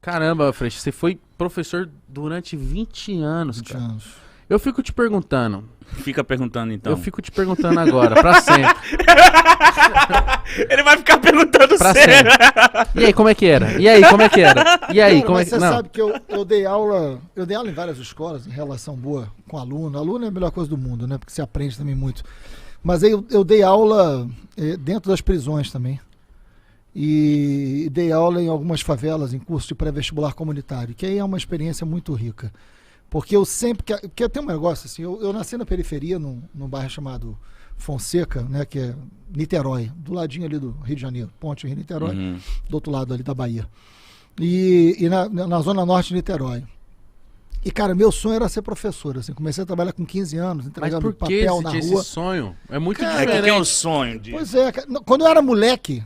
Caramba, Freixo, você foi professor durante 20 anos, 20 cara. anos. Eu fico te perguntando. Fica perguntando então. Eu fico te perguntando agora, pra sempre. Ele vai ficar perguntando Pra sempre. E aí, como é que era? E aí, como é que era? E aí, Cara, como é mas que... você Não. sabe que eu dei aula em várias escolas, em relação boa com aluno. Aluno é a melhor coisa do mundo, né? Porque você aprende também muito. Mas aí eu dei aula dentro das prisões também. E dei aula em algumas favelas, em curso de pré-vestibular comunitário, que aí é uma experiência muito rica. Porque eu sempre... Porque eu tenho um negócio assim, eu nasci na periferia, num bairro chamado Fonseca, né, que é Niterói, do ladinho ali do Rio de Janeiro, Ponte Rio-Niterói, do outro lado ali da Bahia. E na zona norte de Niterói. E, cara, meu sonho era ser professor, assim, comecei a trabalhar com 15 anos, Mas entregando por que papel você na tinha rua. esse sonho? É muito Cara, É que diferente. tem um sonho de... Pois é, cara. Quando eu era moleque,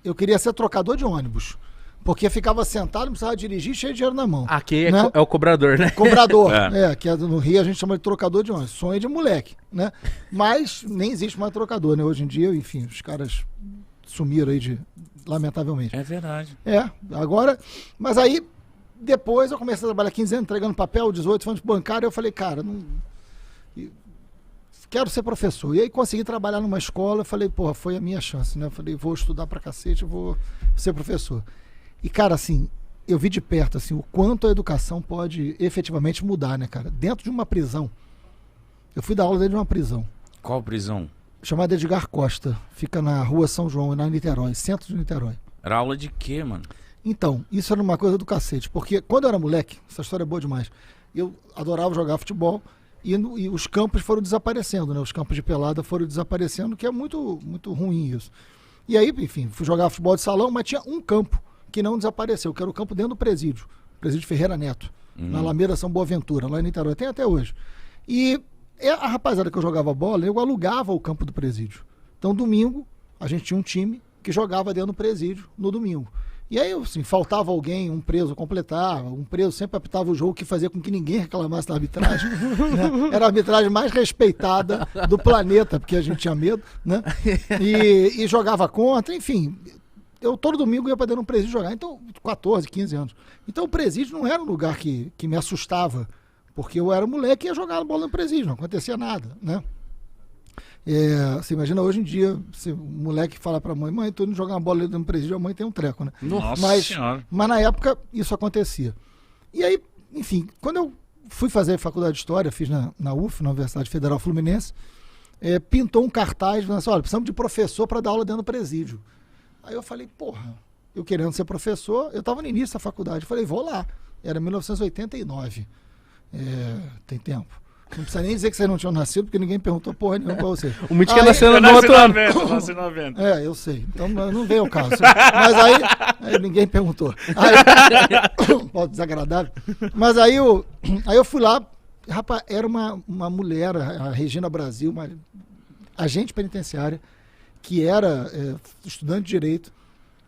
eu queria ser trocador de ônibus. Porque ficava sentado, não precisava dirigir, cheio de dinheiro na mão. Aqui é, né? é o cobrador, né? Cobrador, É. que no Rio a gente chama de trocador de ônibus. Sonho de moleque, né? Mas nem existe mais trocador, né? Hoje em dia, enfim, os caras sumiram aí lamentavelmente. É verdade. Agora, mas aí, depois eu comecei a trabalhar 15 anos, entregando papel, 18 anos bancário, eu falei, cara, não... quero ser professor. E aí consegui trabalhar numa escola, eu falei, porra, foi a minha chance, né? Eu falei, vou estudar pra cacete, vou ser professor. E, cara, assim, eu vi de perto, assim, o quanto a educação pode efetivamente mudar, né, cara? Dentro de uma prisão. Eu fui dar aula dentro de uma prisão, Qual prisão? chamada Edgar Costa. Fica na rua São João, na Niterói, centro de Niterói. Era aula de quê, mano? Então, isso era uma coisa do cacete, porque quando eu era moleque, essa história é boa demais, eu adorava jogar futebol e os campos foram desaparecendo, né? Os campos de pelada foram desaparecendo, que é muito, muito ruim isso. E aí, enfim, fui jogar futebol de salão, mas tinha um campo que não desapareceu, que era o campo dentro do presídio Ferreira Neto, na Alameda São Boaventura, lá em Niterói, tem até hoje. E a rapaziada que eu jogava bola, eu alugava o campo do presídio. Então, domingo, a gente tinha um time que jogava dentro do presídio no domingo. E aí, assim, faltava alguém, um preso completava, um preso sempre apitava o jogo, que fazia com que ninguém reclamasse da arbitragem. Né? Era a arbitragem mais respeitada do planeta, porque a gente tinha medo, né? E jogava contra, enfim. Eu todo domingo ia para dentro de um presídio jogar, então, 14, 15 anos. Então o presídio não era um lugar que me assustava, porque eu era moleque e ia jogar bola no presídio, não acontecia nada, né? Você imagina hoje em dia, se o moleque fala pra mãe, tô indo jogar uma bola dentro do presídio, a mãe tem um treco, né? Nossa Senhora. Mas na época isso acontecia. E aí, enfim, quando eu fui fazer faculdade de História, fiz na UF, na Universidade Federal Fluminense, pintou um cartaz, falando assim, olha, precisamos de professor para dar aula dentro do presídio. Aí eu falei, porra, eu querendo ser professor, eu estava no início da faculdade, eu falei, vou lá. Era 1989. Tem tempo. Não precisa nem dizer que vocês não tinham nascido, porque ninguém perguntou porra nenhuma pra você. O Mítico é nascendo no outro ano. Eu nasci em 90. Eu sei. Então não veio o caso. Mas aí ninguém perguntou. Pô, desagradável. Mas aí eu fui lá, rapaz, era uma mulher, a Regina Brasil, uma agente penitenciária, que era estudante de Direito,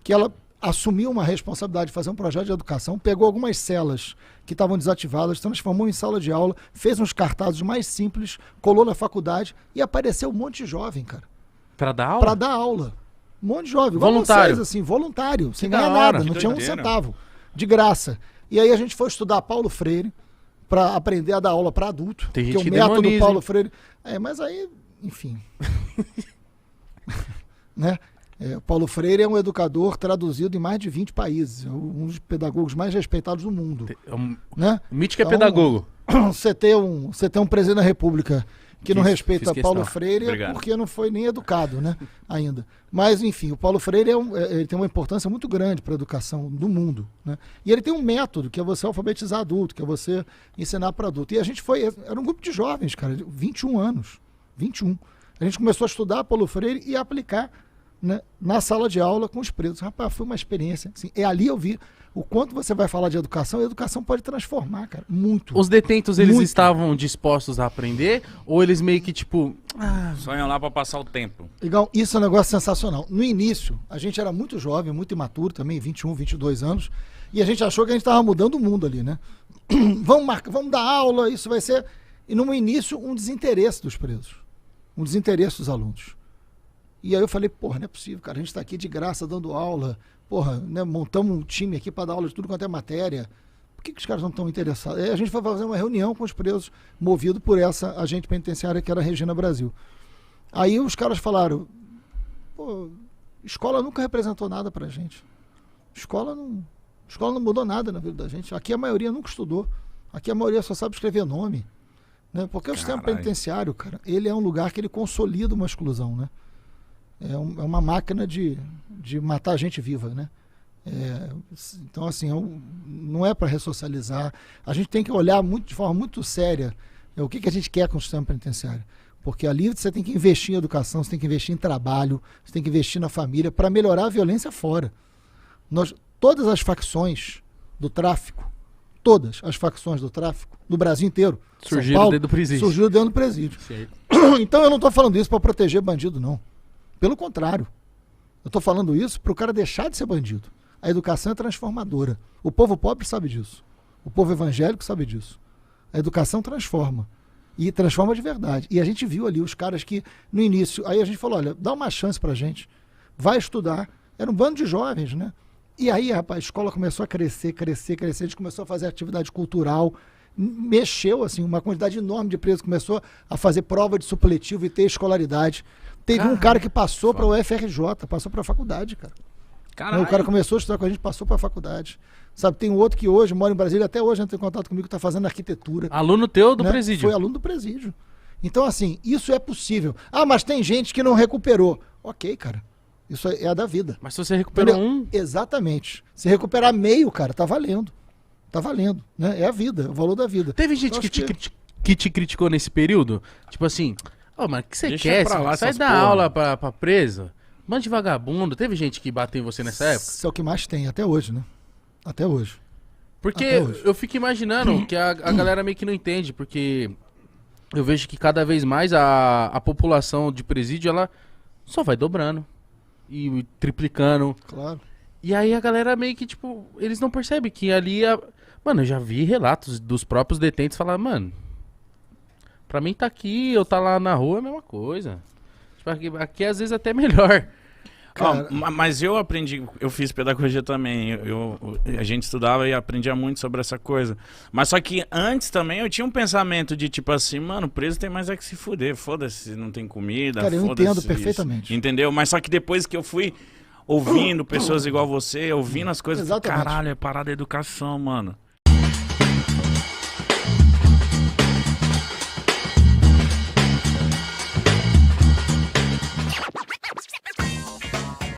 que ela assumiu uma responsabilidade de fazer um projeto de educação, pegou algumas celas que estavam desativadas, transformou em sala de aula, fez uns cartazes mais simples, colou na faculdade e apareceu um monte de jovem, cara. Pra dar aula? Pra dar aula. Um monte de jovem. Igual Voluntário. vocês, assim, voluntário, sem da ganhar hora. nada, não Que tinha um doideira. centavo, de graça. E aí a gente foi estudar Paulo Freire, pra aprender a dar aula pra adulto, Tem porque gente o que método demoniza, Paulo hein? Freire... mas aí, enfim... né? Paulo Freire é um educador traduzido em mais de 20 países, um dos pedagogos mais respeitados do mundo, né? O Mítico é Então, pedagogo. Você ter um presidente da República que não Fiz respeita questão. Paulo Freire Obrigado. porque não foi nem educado, né? Ainda. Mas, enfim, o Paulo Freire ele tem uma importância muito grande para a educação do mundo, né? E ele tem um método, que é você alfabetizar adulto, que é você ensinar para adulto. E a gente era um grupo de jovens, cara, 21 anos. 21. A gente começou a estudar Paulo Freire e a aplicar, né, na sala de aula com os presos. Rapaz, foi uma experiência. Assim, ali eu vi o quanto você vai falar de educação, e a educação pode transformar, cara, muito. Os detentos, eles Muito. estavam dispostos a aprender? Ou eles meio que, tipo... Só iam lá pra passar o tempo. Legal, isso é um negócio sensacional. No início, a gente era muito jovem, muito imaturo também, 21, 22 anos, e a gente achou que a gente estava mudando o mundo ali, né? Vamos dar aula, isso vai ser... E no início, um desinteresse dos presos, um desinteresse dos alunos. E aí eu falei, porra, não é possível, cara, a gente está aqui de graça dando aula, porra, né, montamos um time aqui para dar aula de tudo quanto é matéria. Por que os caras não estão interessados? Aí a gente foi fazer uma reunião com os presos, movido por essa agente penitenciária que era a Regina Brasil. Aí os caras falaram, pô, escola nunca representou nada pra gente. Escola não mudou nada na vida da gente. Aqui a maioria nunca estudou. Aqui a maioria só sabe escrever nome. Né? Porque o sistema penitenciário, cara, ele é um lugar que ele consolida uma exclusão, né? É uma máquina de matar gente viva, né? Então, assim, não é para ressocializar. A gente tem que olhar de forma muito séria o que a gente quer com o sistema penitenciário. Porque ali você tem que investir em educação, você tem que investir em trabalho, você tem que investir na família para melhorar a violência fora. Todas as facções do tráfico, no Brasil inteiro, surgiram dentro do presídio. Surgiram dentro do presídio. Então eu não estou falando isso para proteger bandido, não. Pelo contrário. Eu estou falando isso para o cara deixar de ser bandido. A educação é transformadora. O povo pobre sabe disso. O povo evangélico sabe disso. A educação transforma. E transforma de verdade. E a gente viu ali os caras que, no início, aí a gente falou, olha, dá uma chance pra gente. Vai estudar. Era um bando de jovens, né? E aí, rapaz, a escola começou a crescer. A gente começou a fazer atividade cultural. Mexeu, assim, uma quantidade enorme de presos. Começou a fazer prova de supletivo e ter escolaridade. Teve um cara que passou para o UFRJ, passou para a faculdade, cara. Caralho. O cara começou a estudar com a gente, passou para a faculdade. Sabe, tem um outro que hoje mora em Brasília, até hoje entra em contato comigo, está fazendo arquitetura. Aluno teu do presídio. Foi aluno do presídio. Então, assim, isso é possível. Ah, mas tem gente que não recuperou. Ok, cara. Isso é a da vida. Mas se você recuperou Exatamente. Se recuperar meio, cara, tá valendo. Tá valendo, né? É a vida, é o valor da vida. Teve gente que te criticou nesse período? Tipo assim, mas o que você quer? Sai da aula pra presa. Bando de vagabundo. Teve gente que bateu em você nessa época? Isso é o que mais tem, até hoje, né? Até hoje. Porque eu fico imaginando que a galera meio que não entende, porque eu vejo que cada vez mais a população de presídio, ela só vai dobrando e triplicando. Claro. E aí a galera meio que, tipo, eles não percebem que ali... Mano, eu já vi relatos dos próprios detentos falar, mano, pra mim tá aqui, eu tá lá na rua é a mesma coisa. Tipo, aqui às vezes até melhor. Mas eu aprendi, eu fiz pedagogia também, a gente estudava e aprendia muito sobre essa coisa. Mas só que antes também eu tinha um pensamento de tipo assim, mano, preso tem mais é que se fuder, foda-se, não tem comida, cara, eu entendo perfeitamente. Entendeu? Mas só que depois que eu fui ouvindo pessoas igual você, ouvindo as coisas, caralho, é parada da educação, mano.